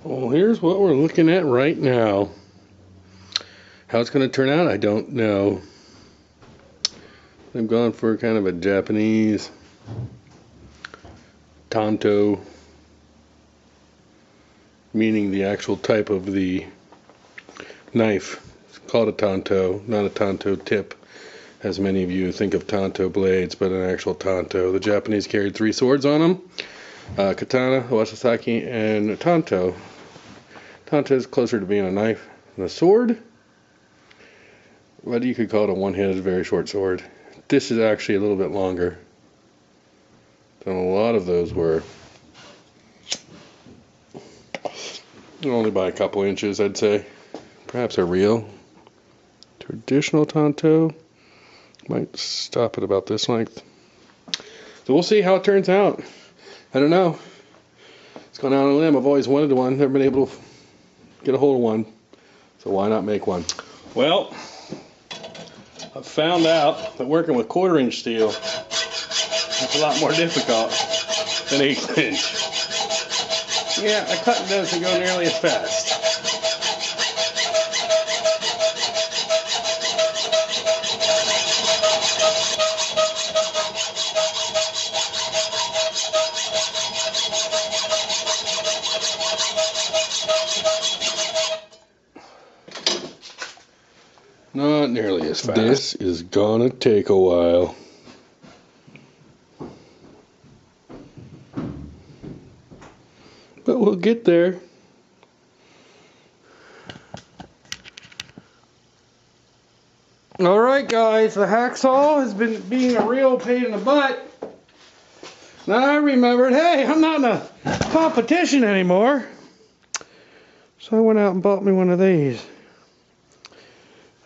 Well, here's what we're looking at right now. How it's going to turn out, I don't know. I'm going for kind of a Japanese tanto, meaning the actual type of the knife. It's called a tanto, not a tanto tip, as many of you think of tanto blades, but an actual tanto. The Japanese carried 3 swords on them: katana, wasasaki, and tanto. Tanto is closer to being a knife than a sword, but you could call it a one-handed, very short sword. This is actually a little bit longer than a lot of those were. Only by a couple inches, I'd say. Perhaps a real traditional tanto might stop at about this length. So we'll see how it turns out. I don't know. It's gone out on a limb. I've always wanted one. Never been able to get a hold of one. So why not make one? Well, I've found out that working with 1/4-inch steel is a lot more difficult than 1/8 inch. Yeah, the cutting doesn't go nearly as fast. Not nearly as fast. This is gonna take a while. But we'll get there. Alright guys, the hacksaw has been being a real pain in the butt. Now I remembered, hey, I'm not in a competition anymore. So I went out and bought me one of these.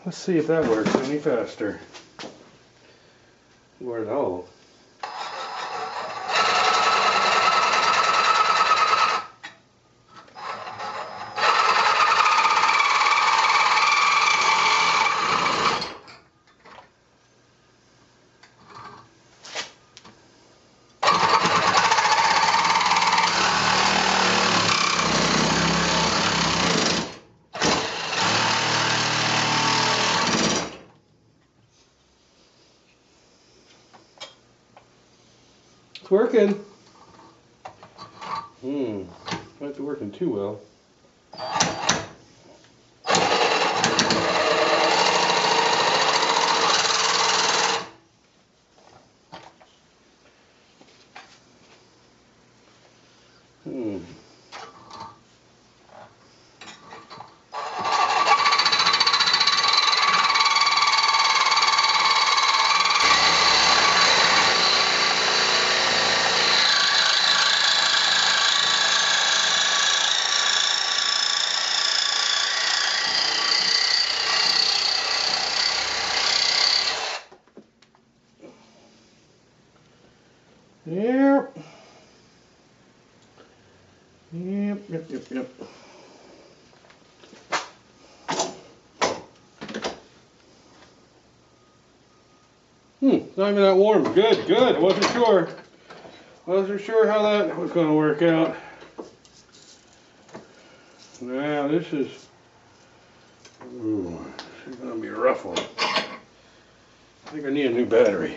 Let's see if that works any faster. Or at all. It's working. Might be working too well. Yep. Yep. Not even that warm. Good. I wasn't sure. Wasn't sure how that was going to work out. Now this is going to be a rough one. I think I need a new battery.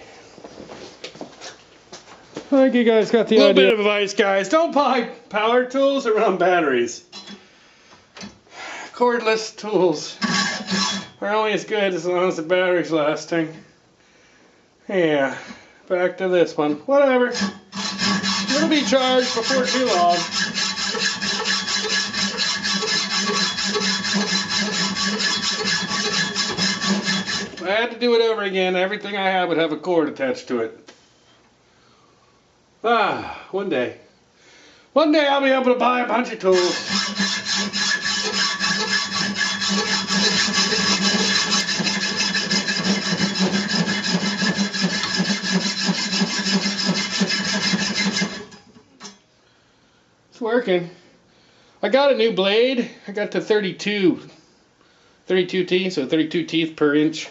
I think you guys got the idea. A little bit of advice, guys. Don't buy power tools around batteries. Cordless tools are only as good as long as the battery's lasting. Yeah, back to this one. Whatever. It'll be charged before too long. If I had to do it over again, everything I had would have a cord attached to it. One day. One day I'll be able to buy a bunch of tools. It's working. I got a new blade. I got the 32 teeth, so 32 teeth per inch.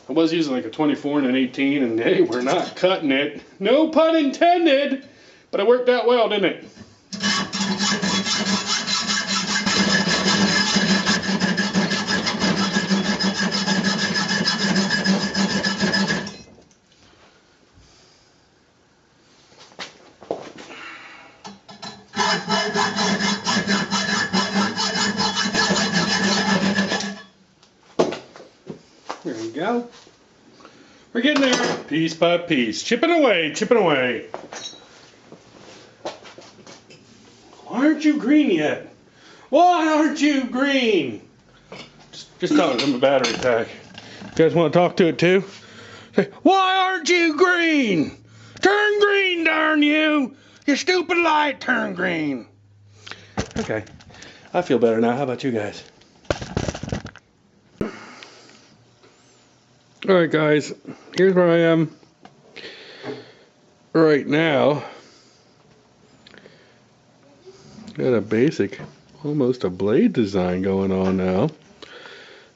I was using like a 24 and an 18, and hey, we're not cutting it. No pun intended, but it worked out well, didn't it? There we go. We're getting there, piece by piece, chipping away, chipping away. Why aren't you green yet? Why aren't you green? Just talking to my battery pack. You guys want to talk to it too? Say, why aren't you green? Turn green, darn you! Your stupid light, turn green. Okay, I feel better now. How about you guys? Alright guys, here's where I am right now. Got a basic, almost a blade design going on now.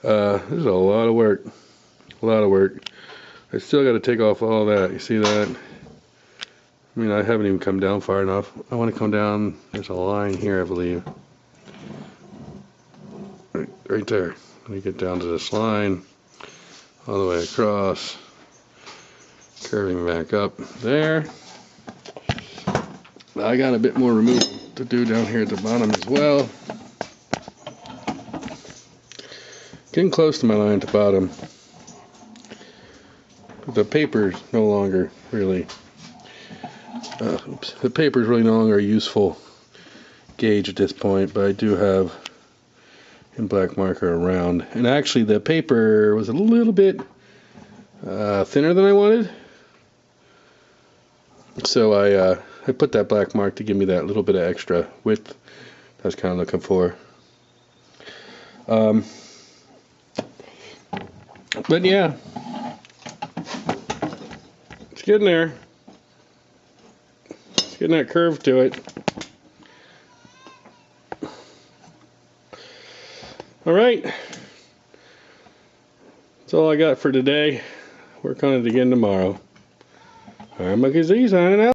This is a lot of work. A lot of work. I still got to take off all that. You see that? I mean, I haven't even come down far enough. I want to come down. There's a line here, I believe. Right there. Let me get down to this line. All the way across. Curving back up there. I got a bit more removal to do down here at the bottom as well. Getting close to my line at the bottom. The paper's no longer really, the paper's really no longer a useful gauge at this point, but I do have in black marker around. And actually the paper was a little bit thinner than I wanted. So I put that black mark to give me that little bit of extra width I was kind of looking for. But yeah, it's getting there. It's getting that curve to it. Alright, that's all I got for today. Work on it again tomorrow. HaruKaze signing out.